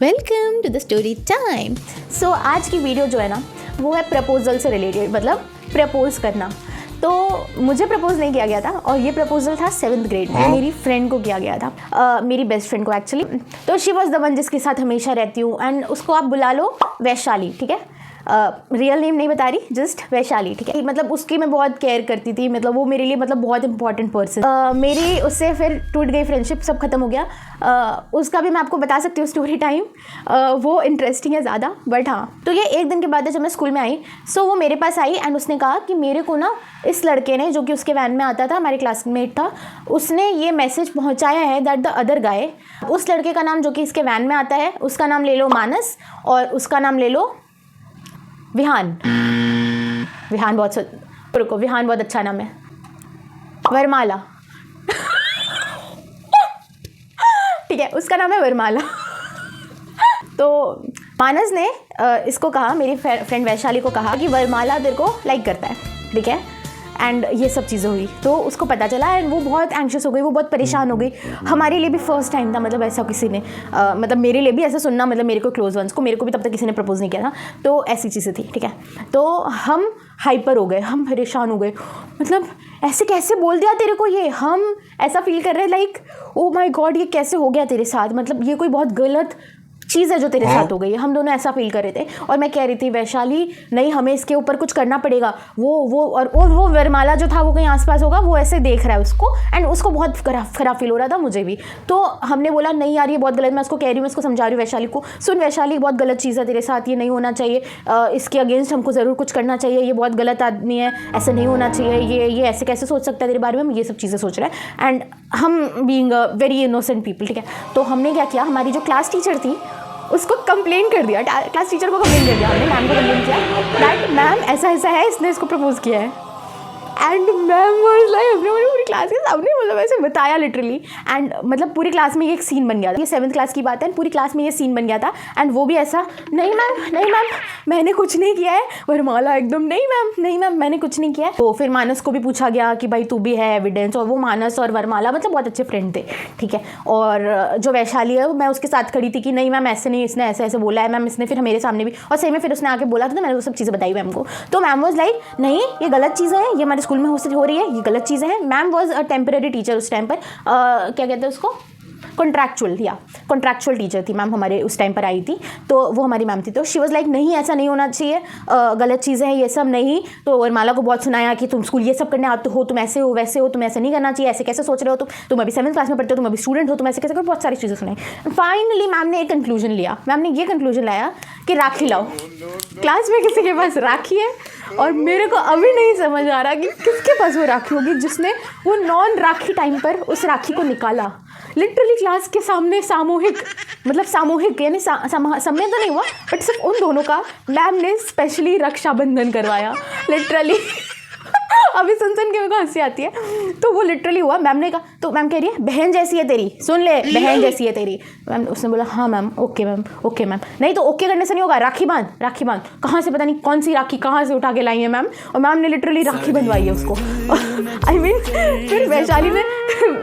Welcome to the story time. So आज की video जो है ना वो है प्रपोजल से रिलेटेड, मतलब प्रपोज़ करना। तो मुझे प्रपोज़ नहीं किया गया था और ये प्रपोजल था 7th ग्रेड में, मेरी फ्रेंड को किया गया था, मेरी बेस्ट फ्रेंड को एक्चुअली। तो शी वॉज द वन जिसके साथ हमेशा रहती हूँ एंड उसको आप बुला लो वैशाली, ठीक है। रियल नेम नहीं बता रही, जस्ट वैशाली, ठीक है। मतलब उसकी मैं बहुत केयर करती थी, मतलब वो मेरे लिए मतलब बहुत इंपॉर्टेंट पर्सन। मेरी उससे फिर टूट गई फ्रेंडशिप, सब खत्म हो गया। उसका भी मैं आपको बता सकती हूँ स्टोरी टाइम, वो इंटरेस्टिंग है ज़्यादा, बट हाँ। तो ये एक दिन के बाद जब मैं स्कूल में आई, सो वो मेरे पास आई एंड उसने कहा कि मेरे को ना इस लड़के ने, जो कि उसके वैन में आता था, हमारे क्लासमेट था, उसने ये मैसेज पहुँचाया है दैट द अदर गाय, उस लड़के का नाम जो कि इसके वैन में आता है, उसका नाम ले लो मानस और उसका नाम ले लो विहान। विहान बहुत रुको, विहान बहुत अच्छा नाम है। वरमाला ठीक है, उसका नाम है वरमाला। तो मानस ने इसको कहा, मेरी फ्रेंड वैशाली को कहा कि वरमाला तेरे को लाइक करता है, ठीक है। एंड ये सब चीज़ें हुई तो उसको पता चला एंड वो बहुत एंग्शियस हो गई, वो बहुत परेशान हो गई। हमारे लिए भी फर्स्ट टाइम था, मतलब ऐसा किसी ने मतलब मेरे लिए भी ऐसा सुनना, मतलब मेरे को क्लोज वंस को, मेरे को भी तब तक किसी ने प्रपोज नहीं किया था, तो ऐसी चीज़ें थी, ठीक है। तो हम हाइपर हो गए, हम परेशान हो गए, मतलब ऐसे कैसे बोल दिया तेरे को ये। हम ऐसा फील कर रहे हैं लाइक ओ माय गॉड ये कैसे हो गया तेरे साथ, मतलब ये कोई बहुत गलत चीज़ है जो तेरे साथ हो गई है। हम दोनों ऐसा फील कर रहे थे और मैं कह रही थी वैशाली नहीं, हमें इसके ऊपर कुछ करना पड़ेगा। और वो वरमाला जो था वो कहीं आसपास होगा, वो ऐसे देख रहा है उसको एंड उसको बहुत खराब फील हो रहा था, मुझे भी। तो हमने बोला नहीं यार ये बहुत गलत, मैं उसको कह रही हूँ, मैं उसको समझा रही हूँ वैशाली को, सुन वैशाली बहुत गलत चीज़ है तेरे साथ, ये नहीं होना चाहिए, इसके अगेंस्ट हमको ज़रूर कुछ करना चाहिए, ये बहुत गलत आदमी है, ऐसे नहीं होना चाहिए, ये ऐसे कैसे सोच सकता है तेरे बारे में, हम ये सब चीज़ें सोच रहे हैं एंड हम being a very innocent people, ठीक है। तो हमने क्या किया, हमारी जो क्लास टीचर थी उसको कंप्लेन कर दिया, क्लास टीचर को कंप्लेन कर दिया हमने, मैम को कंप्लेन किया दैट मैम ऐसा ऐसा है, इसने इसको प्रपोज किया है। एंड मैम वाज लाइक, हमने पूरी क्लास के सामने मतलब ऐसे बताया लिटरली एंड मतलब पूरी क्लास में ये एक सीन बन गया था। ये 7th क्लास की बात है, पूरी क्लास में ये सीन बन गया था एंड वो भी ऐसा नहीं मैम मैंने कुछ नहीं किया है। वरमाला एकदम नहीं मैम मैंने कुछ नहीं किया है। तो फिर मानस को भी पूछा गया कि भाई तू भी है एविडेंस, और वो मानस और वरमाला मतलब बहुत अच्छे फ्रेंड थे, ठीक है। और जो वैशाली है मैं उसके साथ खड़ी थी कि नहीं मैम ऐसे नहीं, इसने ऐसे ऐसे बोला है मैम, इसने फिर मेरे सामने भी, और सही में फिर उसने आके बोला था, तो मैंने वो सब चीज़ें बताई मैम को। तो मैम वाज लाइक नहीं ये गलत चीज़ें हैं, ये हमारे स्कूल में हो रही है, ये गलत चीज़ें हैं। Ma'am was a temporary teacher उस टाइम पर, क्या कहते हैं उसको, कॉन्ट्रैक्चुअल टीचर थी मैम, हमारे उस टाइम पर आई थी, तो वो हमारी मैम थी। तो शी वाज लाइक नहीं ऐसा नहीं होना चाहिए, गलत चीज़ें हैं ये सब नहीं। तो वरमाला को बहुत सुनाया कि तुम स्कूल ये सब करने आते हो, तुम ऐसे हो वैसे हो, तुम ऐसे नहीं करना चाहिए, ऐसे कैसे सोच रहे हो, तुम अभी 7th क्लास में पढ़ते हो, तुम अभी स्टूडेंट हो, तुम ऐसे कैसे करो, बहुत सारी चीज़ें सुनाई। फाइनली मैम ने एक कंक्लूजन लिया, मैम ने ये कंक्लूजन लाया कि राखी लाओ, क्लास में किसी के पास राखी है और मेरे को अभी नहीं समझ आ रहा कि किसके पास वो राखी होगी जिसने वो नॉन राखी टाइम पर उस राखी को निकाला। लिटरली क्लास के सामने सामूहिक यानी समय तो नहीं हुआ बट सिर्फ उन दोनों का मैम ने स्पेशली रक्षाबंधन करवाया लिटरली। अभी सुन के मेरे को हंसी आती है। तो वो लिटरली हुआ, मैम ने कहा, तो मैम कह रही है बहन जैसी है तेरी, सुन ले बहन जैसी है तेरी। मैम उसने बोला हाँ मैम ओके मैम। नहीं तो ओके करने से नहीं होगा, राखी बांध। कहाँ से पता नहीं कौन सी राखी कहाँ से उठा के लाई है मैम, और मैम ने लिटरली राखी बंधवाई है उसको। आई मीन फिर वैशाली ने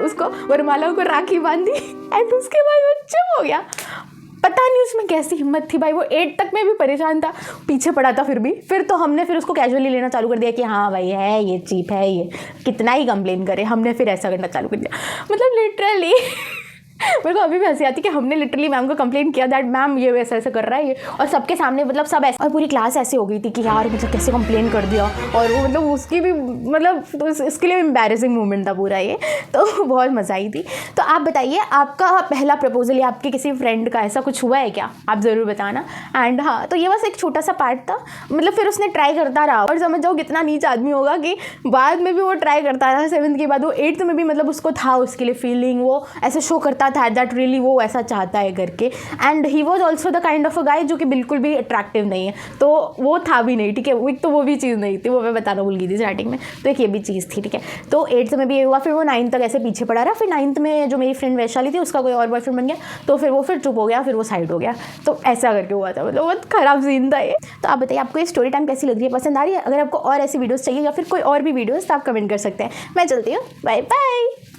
उसको वरमाला को राखी बांधी एंड उसके बाद वो चुप हो गया। पता नहीं उसमें कैसी हिम्मत थी भाई, वो 8 तक में भी परेशान था, पीछे पड़ा था फिर तो हमने फिर उसको कैजुअली लेना चालू कर दिया कि हाँ भाई है ये चीप है, ये कितना ही कंप्लेन करे, हमने फिर ऐसा करना चालू कर दिया। मतलब लिटरली मेरे को अभी भी हंसी आती कि हमने लिटरली मैम को कंप्लेन किया दैट मैम ये ऐसा ऐसा कर रहा है ये, और सबके सामने मतलब सब ऐसे, और पूरी क्लास ऐसे हो गई थी कि यार मतलब कैसे कंप्लेन कर दिया, और वो मतलब उसकी भी मतलब तो इसके लिए एम्बैरेसिंग मोमेंट था पूरा ये। तो बहुत मज़ा आई थी। तो आप बताइए आपका पहला प्रपोजल या आपके किसी फ्रेंड का ऐसा कुछ हुआ है क्या, आप ज़रूर बताना। एंड हाँ, तो ये बस एक छोटा सा पार्ट था, मतलब फिर उसने ट्राई करता रहा, और समझ जाओ कितना नीच आदमी होगा कि बाद में भी वो ट्राई करता रहा। 7th के बाद वो 8th में भी मतलब उसको था उसके लिए फीलिंग, वो ऐसे शो करता था दैट रियली वो ऐसा चाहता है करके। And he was also the kind of a guy जो कि बिल्कुल भी अट्रैक्टिव नहीं है, तो वो था भी नहीं, ठीक है। एक तो वो भी चीज़ नहीं थी, वो मैं बताना भूल गई थी स्टार्टिंग में, तो एक ये भी चीज़ थी, ठीक है। तो 8th में भी ये हुआ, फिर वो 9th तक ऐसे पीछे पड़ा रहा। फिर 9th में जो मेरी फ्रेंड वैशाली थी उसका कोई और बॉयफ्रेंड बन गया, तो फिर वो फिर चुप हो गया, फिर वो साइड हो गया, तो ऐसा करके हुआ था। मतलब बहुत ख़राब सीन था ये। तो आप बताइए आपको ये स्टोरी टाइम कैसी लग रही है, पसंद आ रही है? अगर आपको और ऐसी वीडियोज़ चाहिए या फिर कोई और भी वीडियोज़ तो आप कमेंट कर सकते हैं। मैं चलती हूँ, बाय बाय।